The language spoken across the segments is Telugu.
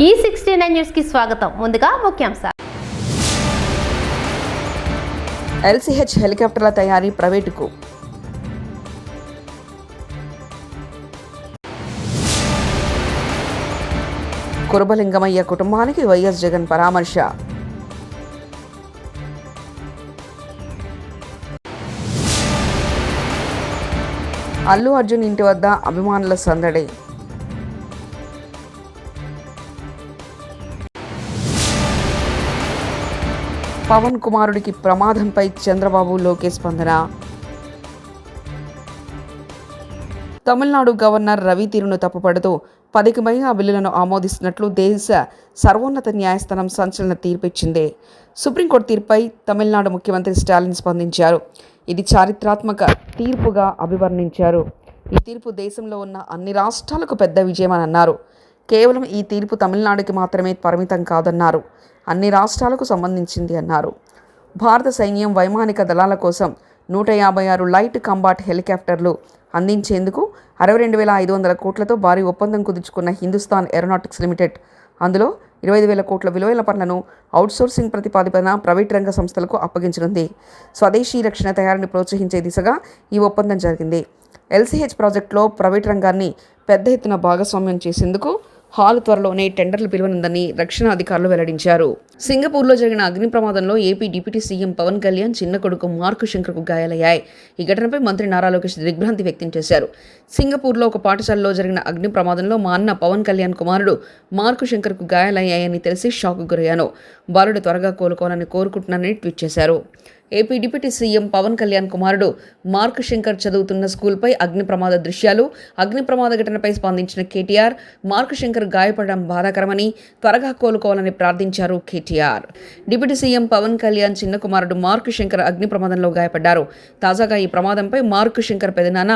E69 న్యూస్ కి స్వాగతం. ముందుగా ముఖ్యాంశాలు. LCH హెలికాప్టర్ల తయారీ ప్రైవేటుకు. కురబలింగమయ్య కుటుంబానికి వైఎస్ జగన్ పరామర్శ. అల్లు అర్జున్ ఇంటి వద్ద అభిమానుల సందడి. పవన్ కుమారుడికి ప్రమాదంపై చంద్రబాబు లోకేష్ స్పందన. తమిళనాడు గవర్నర్ రవి తీరును తప్పుపడుతూ 10కి పైగా బిల్లులను ఆమోదిస్తున్నట్లు దేశ సర్వోన్నత న్యాయస్థానం సంచలన తీర్పిచ్చింది. సుప్రీంకోర్టు తీర్పుపై తమిళనాడు ముఖ్యమంత్రి స్టాలిన్ స్పందించారు. ఇది చారిత్రాత్మక తీర్పుగా అభివర్ణించారు. ఈ తీర్పు దేశంలో ఉన్న అన్ని రాష్ట్రాలకు పెద్ద విజయమని అన్నారు. కేవలం ఈ తీర్పు తమిళనాడుకి మాత్రమే పరిమితం కాదన్నారు. అన్ని రాష్ట్రాలకు సంబంధించింది అన్నారు. భారత సైన్యం వైమానిక దళాల కోసం 156 లైట్ కాంబాట్ హెలికాప్టర్లు అందించేందుకు 62,500 కోట్లతో భారీ ఒప్పందం కుదుర్చుకున్న హిందుస్థాన్ ఏరోనాటిక్స్ లిమిటెడ్ అందులో 25,000 కోట్ల విలువైన పనులను అవుట్సోర్సింగ్ ప్రతిపాదికన ప్రైవేట్ రంగ సంస్థలకు అప్పగించనుంది. స్వదేశీ రక్షణ తయారీని ప్రోత్సహించే దిశగా ఈ ఒప్పందం జరిగింది. LCH ప్రాజెక్టులో ప్రైవేట్ రంగాన్ని పెద్ద ఎత్తున భాగస్వామ్యం చేసేందుకు హాల్ త్వరలోనే టెండర్లు పిలువనుందని రక్షణ అధికారులు వెల్లడించారు. సింగపూర్లో జరిగిన అగ్ని ప్రమాదంలో AP deputy CM Pawan Kalyan చిన్న కొడుకు మార్కు శంకర్కు గాయాలయ్యాయి. ఈ ఘటనపై మంత్రి నారా లోకేష్ దిగ్భ్రాంతి వ్యక్తం చేశారు. సింగపూర్లో ఒక పాఠశాలలో జరిగిన అగ్ని ప్రమాదంలో మా అన్న పవన్ కళ్యాణ్ కుమారుడు మార్కు శంకర్కు గాయాలయ్యాయని తెలిసి షాక్కు గురయ్యాను. బాలుడు త్వరగా కోలుకోవాలని కోరుకుంటున్నానని ట్వీట్ చేశారు. AP deputy CM Pawan Kalyan కుమారుడు మార్క్ శంకర్ చదువుతున్న స్కూల్పై అగ్ని ప్రమాద దృశ్యాలు. అగ్ని ప్రమాద ఘటనపై స్పందించిన కేటీఆర్ మార్క్ శంకర్ గాయపడడం బాధాకరమని త్వరగా కోలుకోవాలని ప్రార్థించారు. కేటీఆర్ డిప్యూటీ సీఎం పవన్ కళ్యాణ్ చిన్న కుమారుడు మార్క్ శంకర్ అగ్ని ప్రమాదంలో గాయపడ్డారు. తాజాగా ఈ ప్రమాదంపై మార్క్ శంకర్ పెదనాన్న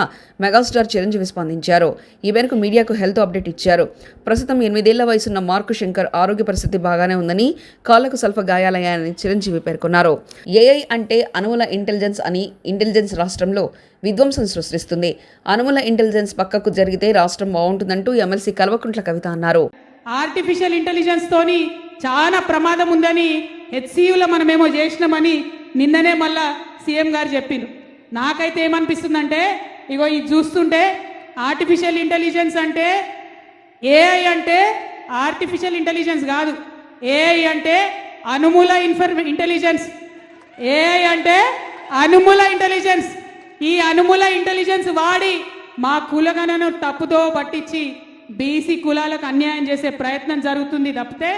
మెగాస్టార్ చిరంజీవి స్పందించారు. ఈ మేరకు మీడియాకు హెల్త్ అప్డేట్ ఇచ్చారు. ప్రస్తుతం 8 ఏళ్ల వయసున్న మార్క్ శంకర్ ఆరోగ్య పరిస్థితి బాగానే ఉందని, కాళ్లకు స్వల్ప గాయాలయ్యాయని చిరంజీవి పేర్కొన్నారు. ఏఐ అంటే అణువుల ఇంటెలిజెన్స్ అని ఇంటెలిజెన్స్ రాష్ట్రంలో విధ్వంసం సృష్టిస్తుంది. అణువుల ఇంటెలిజెన్స్ పక్కకు జరిగితే రాష్ట్రం బాగుంటుందంటూ ఎమ్మెల్సీ కల్వకుంట్ల కవిత అన్నారు. ఆర్టిఫిషియల్ ఇంటెలిజెన్స్ తోని చాలా ప్రమాదం ఉందని హెచ్సియులో మనమేమో చేసినామని నిన్ననే మళ్ళా సీఎం గారు చెప్పిండ్రు. నాకైతే ఏమనిపిస్తుందంటే, ఇగో ఇది చూస్తుంటే ఆర్టిఫిషియల్ ఇంటెలిజెన్స్ అంటే ఏఐ అంటే ఆర్టిఫిషియల్ ఇంటెలిజెన్స్ కాదు. ఏఐ అంటే అనుమూల ఇంటెలిజెన్స్. ఏఐ అంటే అనుమూల ఇంటెలిజెన్స్. ఈ అనుమూల ఇంటెలిజెన్స్ వాడి మా కులగణను తప్పుతో పట్టించి బీసీ కులాలకు అన్యాయం చేసే ప్రయత్నం జరుగుతుంది తప్పితే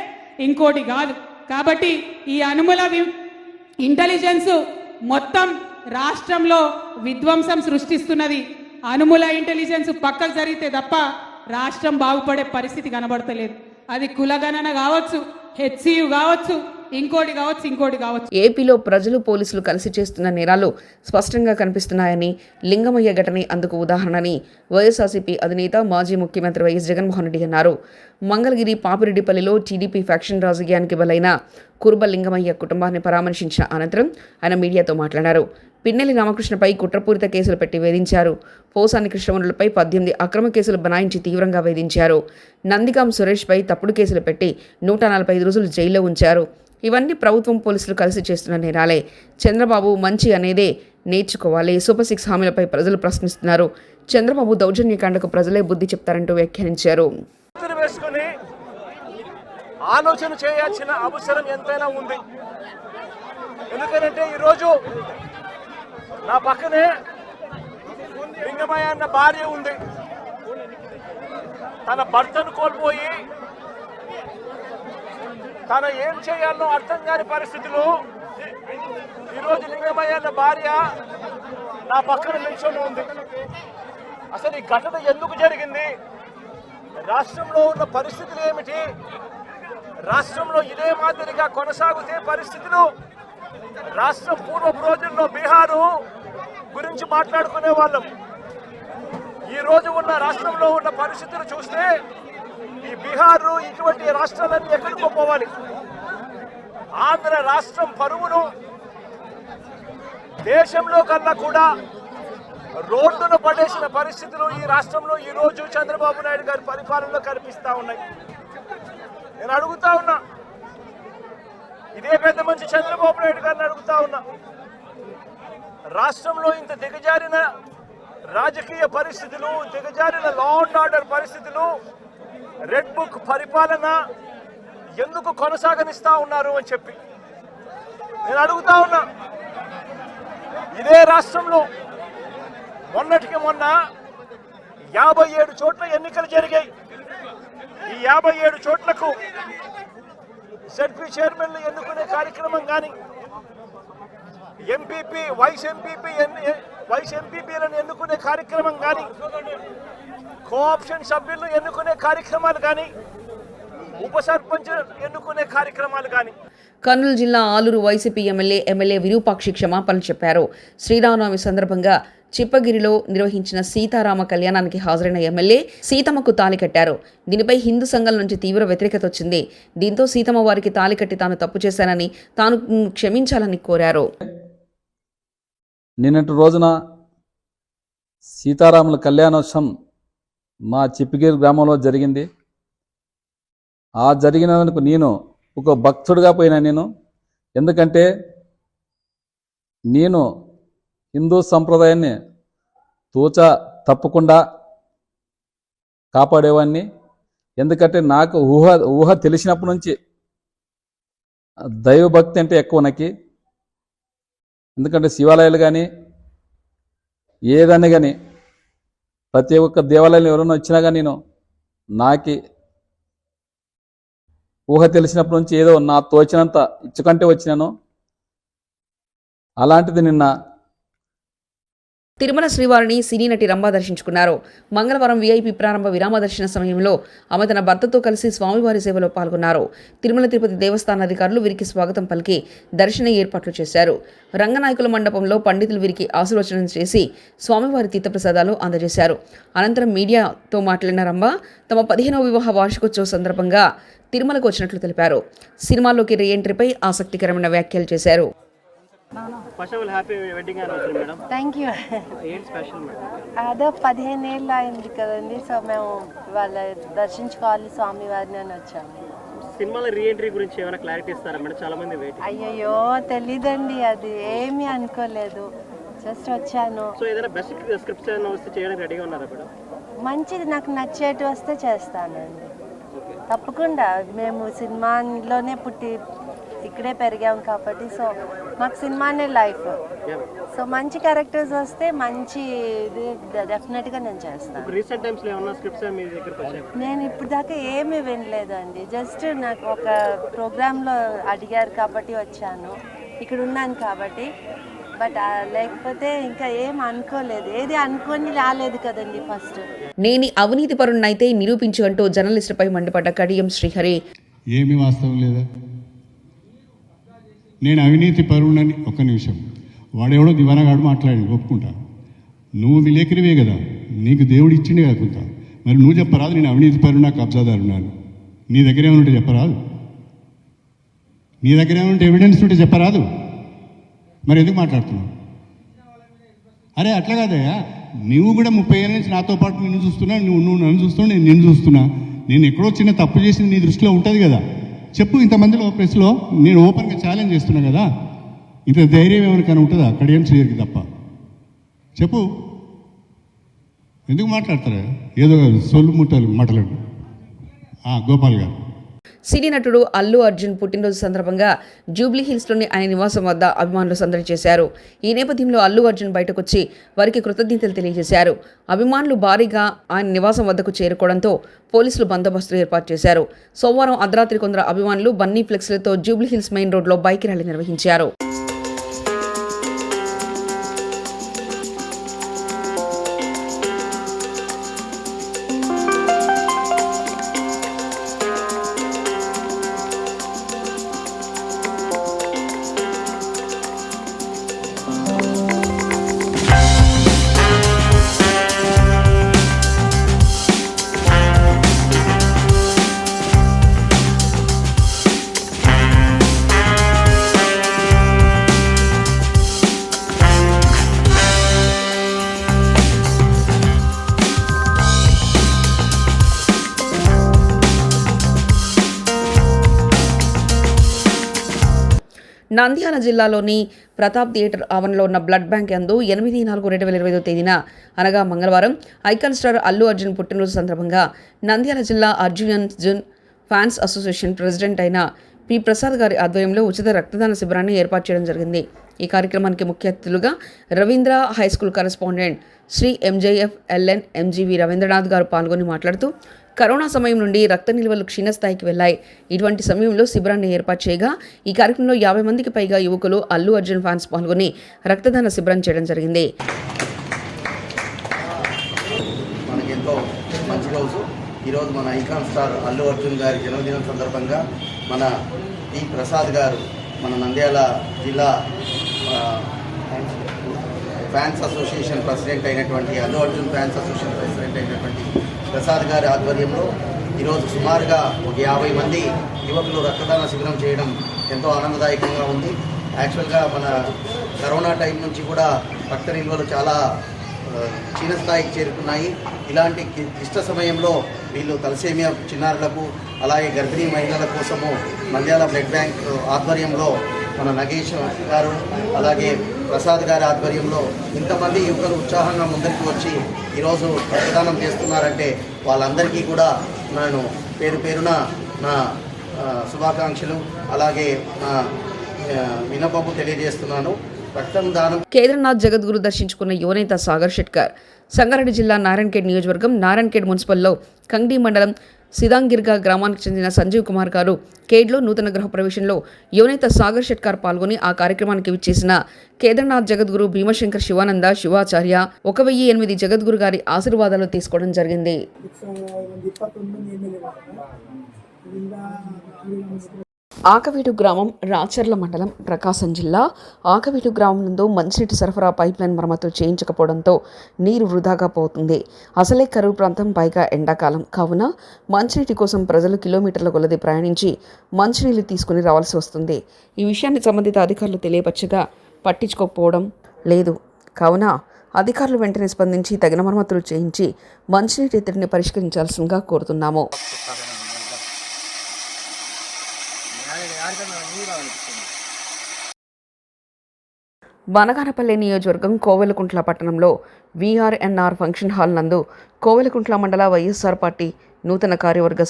ఇంకోటి కాదు. కాబట్టి ఈ అనుమూల ఇంటెలిజెన్స్ మొత్తం రాష్ట్రంలో విధ్వంసం సృష్టిస్తున్నది. అనుమూల ఇంటెలిజెన్స్ పక్కకు జరిగితే తప్ప రాష్ట్రం బాగుపడే పరిస్థితి కనబడతలేదు. అది కులగణన కావచ్చు, హెచ్సియు కావచ్చు, ఇంకోటి కావచ్చు. ఏపీలో ప్రజలు పోలీసులు కలిసి చేస్తున్న నేరాలు స్పష్టంగా కనిపిస్తున్నాయని, లింగమయ్య ఘటనే అందుకు ఉదాహరణని వైఎస్ఆర్సీపీ అధినేత మాజీ ముఖ్యమంత్రి వైఎస్ జగన్మోహన్ రెడ్డి అన్నారు. మంగళగిరి పాపిరెడ్డిపల్లిలో టీడీపీ ఫ్యాక్షన్ రాజకీయానికి బలైన కురబలింగమయ్య కుటుంబాన్ని పరామర్శించిన అనంతరం ఆయన మీడియాతో మాట్లాడారు. పిన్నెల్లి రామకృష్ణపై కుట్రపూరిత కేసులు పెట్టి వేధించారు. పోసాని కృష్ణమురళిపై 18 అక్రమ కేసులు బనాయించి తీవ్రంగా వేధించారు. నందిగాం సురేష్పై తప్పుడు కేసులు పెట్టి 145 రోజులు జైల్లో ఉంచారు. ఇవన్నీ ప్రభుత్వం పోలీసులు కలిసి చేస్తున్న నేరాలే. చంద్రబాబు మంచి అనేదే నేర్చుకోవాలి. సూపర్ 6 హామీలపై ప్రజలు ప్రశ్నిస్తున్నారు. చంద్రబాబు దౌర్జన్యకాండకు ప్రజలే బుద్ధి చెప్తారంటూ వ్యాఖ్యానించారు. ఆలోచన చేయాల్సిన అవసరం ఎంతైనా ఉంది. ఎందుకంటే ఈరోజు నా పక్కనే లింగమయ్య అన్న భార్య ఉంది. తన భర్తను కోల్పోయి తన ఏం చేయాలో అర్థం కాని పరిస్థితులు ఈరోజు లింగమయ్య అన్న భార్య నా పక్కన నిల్చొని ఉంది. అసలు ఈ ఘటన ఎందుకు జరిగింది? రాష్ట్రంలో ఉన్న పరిస్థితులు ఏమిటి? రాష్ట్రంలో ఇదే మాదిరిగా కొనసాగుతే పరిస్థితులు రాష్ట్రం పూర్వపు రోజుల్లో బీహారు గురించి మాట్లాడుకునే వాళ్ళం. ఈ రోజు ఉన్న రాష్ట్రంలో ఉన్న పరిస్థితులు చూస్తే ఈ బీహారు ఇటువంటి రాష్ట్రాలన్నీ ఎక్కడికో పోవాలి. ఆంధ్ర రాష్ట్రం పరువును దేశంలో కన్నా కూడా రోడ్డును పడేసిన పరిస్థితులు ఈ రాష్ట్రంలో ఈ రోజు చంద్రబాబు నాయుడు గారి పరిపాలనలో కనిపిస్తా ఉన్నాయి. నేను అడుగుతా ఉన్నా, ఇదే పెద్ద మంచి చంద్రబాబు నాయుడు గారిని అడుగుతా ఉన్నా, రాష్ట్రంలో ఇంత దిగజారిన రాజకీయ పరిస్థితులు, దిగజారిన లా అండ్ ఆర్డర్ పరిస్థితులు, రెడ్ బుక్ పరిపాలన ఎందుకు కొనసాగనిస్తా ఉన్నారు అని చెప్పి నేను అడుగుతా ఉన్నా. ఇదే రాష్ట్రంలో మొన్నటికి మొన్న 57 చోట్ల ఎన్నికలు జరిగాయి. ఈ 57 చోట్లకు జెడ్పీ చైర్మన్లు ఎన్నుకునే కార్యక్రమం కానీ, ఎంపీపీ వైస్ ఎంపీపీలను ఎన్నుకునే కార్యక్రమం కానీ, కోఆప్షన్ సభ్యులను ఎన్నుకునే కార్యక్రమాలు కానీ, ఉప సర్పంచ్ ఎన్నుకునే కార్యక్రమాలు కానీ. కర్నూలు జిల్లా ఆలూరు వైసీపీ ఎమ్మెల్యే విరూపాక్షి క్షమాపణలు చెప్పారు. శ్రీరామనవమి సందర్భంగా చిప్పగిరిలో నిర్వహించిన సీతారామ కళ్యాణానికి హాజరైన ఎమ్మెల్యే సీతమ్మకు తాళి కట్టారు. దీనిపై హిందూ సంఘం నుంచి తీవ్ర వ్యతిరేకత వచ్చింది. దీంతో సీతమ్మ వారికి తాళి కట్టి తాను తప్పు చేశానని, తాను క్షమించాలని కోరారు. నిన్నటి రోజున సీతారాముల కళ్యాణోత్సవం మా చిప్పగిరి గ్రామంలో జరిగింది. ఆ జరిగినందుకు నేను ఒక భక్తుడిగా పోయినా. ఎందుకంటే నేను హిందూ సంప్రదాయాన్ని తూచా తప్పకుండా కాపాడేవాడిని. ఎందుకంటే నాకు ఊహ తెలిసినప్పటి నుంచి దైవభక్తి అంటే ఎక్కువ నాకు. ఎందుకంటే శివాలయాలు కానీ ఏదన్నా కానీ ప్రతి ఒక్క దేవాలయాలు ఎవరైనా వచ్చినా కానీ నాకు ఊహ తెలిసినప్పటి నుంచి ఏదో నా తోచినంత ఇచ్చుకంటే వచ్చినాను. అలాంటిది నిన్న తిరుమల శ్రీవారిని సినీ నటి రంభ దర్శించుకున్నారు. మంగళవారం వీఐపీ ప్రారంభ విరామ దర్శన సమయంలో ఆమె తన భర్తతో కలిసి స్వామివారి సేవలో పాల్గొన్నారు. తిరుమల తిరుపతి దేవస్థాన అధికారులు వీరికి స్వాగతం పలికి దర్శన ఏర్పాట్లు చేశారు. రంగనాయకుల మండపంలో పండితులు వీరికి ఆశీర్వచనం చేసి స్వామివారి తీర్థప్రసాదాలు అందజేశారు. అనంతరం మీడియాతో మాట్లాడిన రంభ తమ 15వ వివాహ వార్షికోత్సవ సందర్భంగా తిరుమలకు వచ్చినట్లు తెలిపారు. సినిమాల్లోకి రీ ఎంట్రీపై ఆసక్తికరమైన వ్యాఖ్యలు చేశారు. Thank you. అదే 15 ఏళ్ళు అయింది కదండి, సో మేము వాళ్ళ దర్శించుకోవాలి స్వామివారిని అని వచ్చాము. సినిమాల రీ ఎంట్రీ గురించి ఏమైనా క్లారిటీ ఇస్తారా మేడం? చాలా మంది వెయిట్. అయ్యయ్యో తెలీదండి, అది ఏమీ అనుకోలేదు, జస్ట్ వచ్చాను. సో ఏదైనా బెస్ట్ స్క్రిప్ట్స్ ఏమైనా వస్తే చేయడానికి రెడీగా ఉన్నారా మేడం? మంచిది, నాకు నచ్చేటి వస్తే చేస్తానండి తప్పకుండా. మేము సినిమాలోనే పుట్టి ఇక్కడే పెరిగాం కాబట్టి, సో మాకు సినిమానే లైఫ్. సో మంచి క్యారెక్టర్స్ వస్తే మంచి డెఫినెట్గా నేను చేస్తాను. రీసెంట్ టైమ్స్లో ఏమన్నా స్క్రిప్ట్స్ మీ దగ్గరకు వచ్చాయి? నేను ఇప్పుడు దాకా ఏమీ వినలేదండి, జస్ట్ నాకు ఒక ప్రోగ్రాంలో అడిగారు కాబట్టి వచ్చాను, ఇక్కడ ఉన్నాను కాబట్టి. బట్ లేకపోతే ఇంకా ఏం అనుకోలేదు, ఏది అనుకొని రాలేదు కదండి. ఫస్ట్ నేను అవినీతి పరుణ్ణైతే నిరూపించు అంటూ జర్నలిస్టుపై మండిపడ్డ కడియం శ్రీహరి. ఏమీ వాస్తవం లేదా? నేను అవినీతి పరుణని. ఒక్క నిమిషం, వాడెవడో దివానగాడు మాట్లాడి ఒప్పుకుంటా. నువ్వు విలేకరివే కదా, నీకు దేవుడు ఇచ్చిండే కదా కొంత. మరి నువ్వు చెప్పరాదు నేను అవినీతి పరుణ కబ్జాదారున్నాను? నీ దగ్గర ఏమనుంటే చెప్పరాదు? నీ దగ్గర ఏమనుంటే ఎవిడెన్స్ ఉంటే చెప్పరాదు? మరి ఎందుకు మాట్లాడుతున్నావు? అరే అట్లా కాదయ్యా, నువ్వు కూడా 30 ఏళ్ళ నుంచి నాతో పాటు నిన్ను చూస్తున్నా, నువ్వు నన్ను చూస్తున్నా, నేను నిన్ను చూస్తున్నా. నేను ఎక్కడో చిన్న తప్పు చేసింది నీ దృష్టిలో ఉంటుంది కదా, చెప్పు. ఇంతమందిలో ప్రెస్లో నేను ఓపెన్గా ఛాలెంజ్ చేస్తున్నా కదా, ఇంత ధైర్యం ఎవరికైనా ఉంటుందా? అక్కడ ఏం చేయరు తప్ప చెప్పు. ఎందుకు మాట్లాడతారా ఏదో సొల్లు ముట్టలు మాట్లాడు. గోపాల్ గారు. సినీ నటుడు అల్లు అర్జున్ పుట్టినరోజు సందర్భంగా జూబ్లీ హిల్స్లోని ఆయన నివాసం వద్ద అభిమానులు సందడి చేశారు. ఈ నేపథ్యంలో అల్లు అర్జున్ బయటకొచ్చి వారికి కృతజ్ఞతలు తెలియజేశారు. అభిమానులు భారీగా ఆయన నివాసం వద్దకు చేరుకోవడంతో పోలీసులు బందోబస్తు ఏర్పాటు చేశారు. సోమవారం అర్ధరాత్రి కొందరు అభిమానులు బన్నీ ఫ్లెక్స్లతో జూబ్లీ హిల్స్ మెయిన్ రోడ్లో బైక్ ర్యాలీ నిర్వహించారు. నంద్యాల జిల్లాలోని ప్రతాప్ థియేటర్ ఆవరణలో ఉన్న బ్లడ్ బ్యాంక్ యందు 8/4/2025 తేదీన అనగా మంగళవారం ఐకాన్ స్టార్ అల్లు అర్జున్ పుట్టినరోజు సందర్భంగా నంద్యాల జిల్లా అర్జున్ ఫ్యాన్స్ అసోసియేషన్ ప్రెసిడెంట్ అయిన పి ప్రసాద్ గారి ఆధ్వర్యంలో ఉచిత రక్తదాన శిబిరాన్ని ఏర్పాటు చేయడం జరిగింది. ఈ కార్యక్రమానికి ముఖ్య అతిథులుగా Ravindra high school correspondent Shri MJF LN MGV Ravindranath garu పాల్గొని మాట్లాడుతూ కరోనా సమయం నుండి రక్త నిల్వలు క్షీణస్థాయికి వెళ్లాయి. ఇటువంటి సమయంలో శిబిరాన్ని ఏర్పాటు చేయగా ఈ కార్యక్రమంలో 50 మందికి పైగా యువకులు అల్లు అర్జున్ ఫ్యాన్స్ పాల్గొని రక్తదాన శిబిరం చేయడం జరిగింది. మనకెంతో మంచి రోజు. ఈరోజు మన ఐకాన్ స్టార్ అల్లు అర్జున్ గారి జన్మదినం సందర్భంగా మన పి ప్రసాద్ గారు మన నంద్యాల జిల్లా ఫ్యాన్స్ అసోసియేషన్ ప్రెసిడెంట్ అయినటువంటి Allu Arjun fans association president అయినటువంటి ప్రసాద్ గారి ఆధ్వర్యంలో ఈరోజు సుమారుగా ఒక 50 మంది యువకులు రక్తదాన శిబిరం చేయడం ఎంతో ఆనందదాయకంగా ఉంది. యాక్చువల్గా మన కరోనా టైం నుంచి కూడా రక్త నిల్వలు చాలా క్షీణస్థాయికి చేరుకున్నాయి. ఇలాంటి క్లిష్ట సమయంలో వీళ్ళు తలసేమియా చిన్నారులకు అలాగే గర్భిణీ మహిళల కోసము నంద్యాల బ్లడ్ బ్యాంక్ ఆధ్వర్యంలో మన నగేష్ గారు అలాగే ప్రసాద్ గారి ఆధ్వర్యంలో ఇంతమంది యువకులు ఉత్సాహంగా ముందరికి వచ్చి ఈరోజు రక్తదానం చేస్తున్నారంటే వాళ్ళందరికీ కూడా నేను పేరు పేరున నా శుభాకాంక్షలు అలాగే నా వినపము తెలియజేస్తున్నాను. రక్తం దానం. కేదార్నాథ్ జగద్గురు దర్శించుకున్న యువనేత సాగర్ షెట్కర్ సంగారెడ్డి జిల్లా నారాయణఖేడ్ నియోజకవర్గం నారాయణఖేడ్ మున్సిపల్లో కంగ్డీ మండలం సిదాంగిర్గా గ్రామానికి చెందిన సంజీవ్ కుమార్ గారు కేడ్లో నూతన గృహ ప్రవేశంలో యువనేత సాగర్ షెట్కర్ పాల్గొని ఆ కార్యక్రమానికి విచ్చేసిన కేదార్నాథ్ జగద్గురు భీమశంకర్ శివానంద శివాచార్య 1008 జగద్గురు గారి ఆశీర్వాదాలు తీసుకోవడం జరిగింది. ఆకవీడు గ్రామం రాచర్ల మండలం ప్రకాశం జిల్లా ఆకవీడు గ్రామం నందు మంచినీటి సరఫరా పైప్లైన్ మరమ్మతులు చేయించకపోవడంతో నీరు వృధాగా పోతుంది. అసలే కరువు ప్రాంతం, పైగా ఎండాకాలం కావున మంచినీటి కోసం ప్రజలు కిలోమీటర్ల కొలది ప్రయాణించి మంచినీళ్లు తీసుకుని రావాల్సి వస్తుంది. ఈ విషయాన్ని సంబంధిత అధికారులు తెలియపరచగా పట్టించుకోకపోవడం లేదు. కావున అధికారులు వెంటనే స్పందించి తగిన మరమ్మతులు చేయించి మంచినీటి ఎత్తిడిని పరిష్కరించాల్సిందిగా కోరుతున్నాము. బనగానపల్లి నియోజకవర్గం కోవెలకుంట్ల పట్టణంలో VRNR ఫంక్షన్ హాల్ నందు కోవెలకుంట్ల మండల వైఎస్ఆర్ పార్టీ నూతన కార్యవర్గ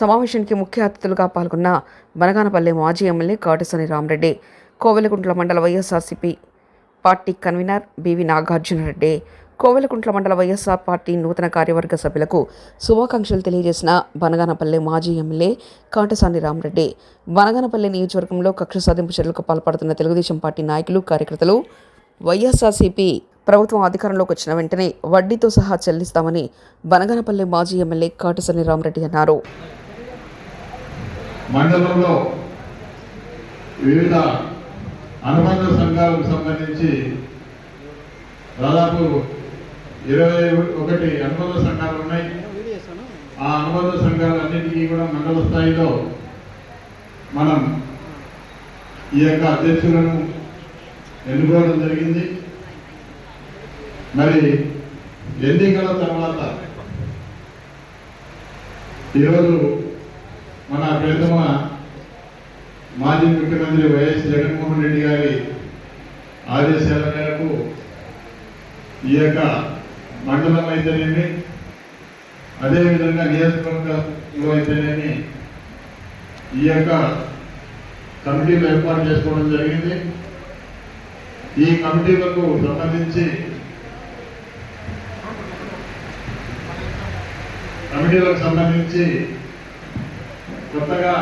సమావేశానికి ముఖ్య అతిథులుగా పాల్గొన్న బనగానపల్లి మాజీ ఎమ్మెల్యే కాటసాని రామరెడ్డి, కోవెలకుంట్ల మండల YSRCP party convener BV Nagarjuna Reddy, Kovelakuntla మండల వైఎస్ఆర్ పార్టీ నూతన కార్యవర్గ సభ్యులకు శుభాకాంక్షలు తెలియజేసిన బనగానపల్లి మాజీ ఎమ్మెల్యే కాటసాని రామరెడ్డి, బనగానపల్లి నియోజకవర్గంలో కక్ష సాధింపు చర్యలకు పాల్పడుతున్న తెలుగుదేశం పార్టీ నాయకులు, కార్యకర్తలు వైఎస్ఆర్సీపీ ప్రభుత్వం అధికారంలోకి వచ్చిన వెంటనే వడ్డీతో సహా చెల్లిస్తామని బనగానపల్లి మాజీ ఎమ్మెల్యే కాటసాని రామరెడ్డి అన్నారు. మండలంలో వివిధ అనుబంధ సంఘాలకు సంబంధించి దాదాపు 21 అనుబంధ సంఘాలు ఉన్నాయి. ఆ అనుబంధ సంఘాలన్నింటికీ కూడా మండల స్థాయిలో మనం ఈ యొక్క అధ్యక్షులను ఎన్నుకోవడం జరిగింది. మరి ఎన్నికల తర్వాత ఈరోజు మన ప్రియతమ మాజీ ముఖ్యమంత్రి వైఎస్ జగన్మోహన్ రెడ్డి గారి ఆదేశాల మేరకు ఈ యొక్క మండలం అయితేనేమి అదేవిధంగా నియోజకవర్గంలో అయితేనేమి ఈ యొక్క కమిటీలు ఏర్పాటు చేసుకోవడం జరిగింది. ఈ కమిటీలకు సంబంధించి కొత్తగా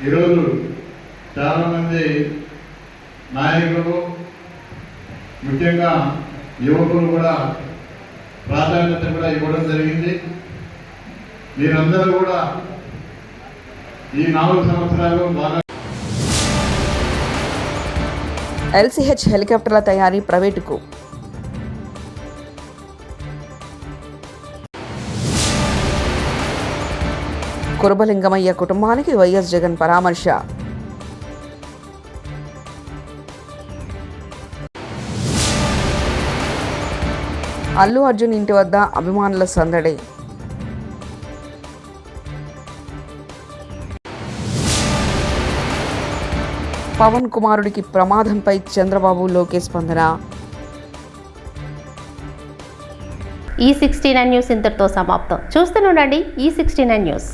ఈరోజు చాలామంది నాయకులు, ముఖ్యంగా యువకులు కూడా ప్రాధాన్యత కూడా ఇవ్వడం జరిగింది. మీరందరూ కూడా ఈ 4 సంవత్సరాలు బాగా LCH హెలికాప్టర్ల తయారీ ప్రైవేటుకు కురబలింగమయ్య కుటుంబానికి వైఎస్ జగన్ పరామర్శ. అల్లు అర్జున్ ఇంటి వద్ద అభిమానుల సందడి. పవన్ కుమారుడికి ప్రమాదంపై చంద్రబాబు లోకేష్ స్పందన. ఈ 69 న్యూస్ ఇంతటితో సమాప్తం. చూస్తూనే ఉండండి ఈ 69 న్యూస్.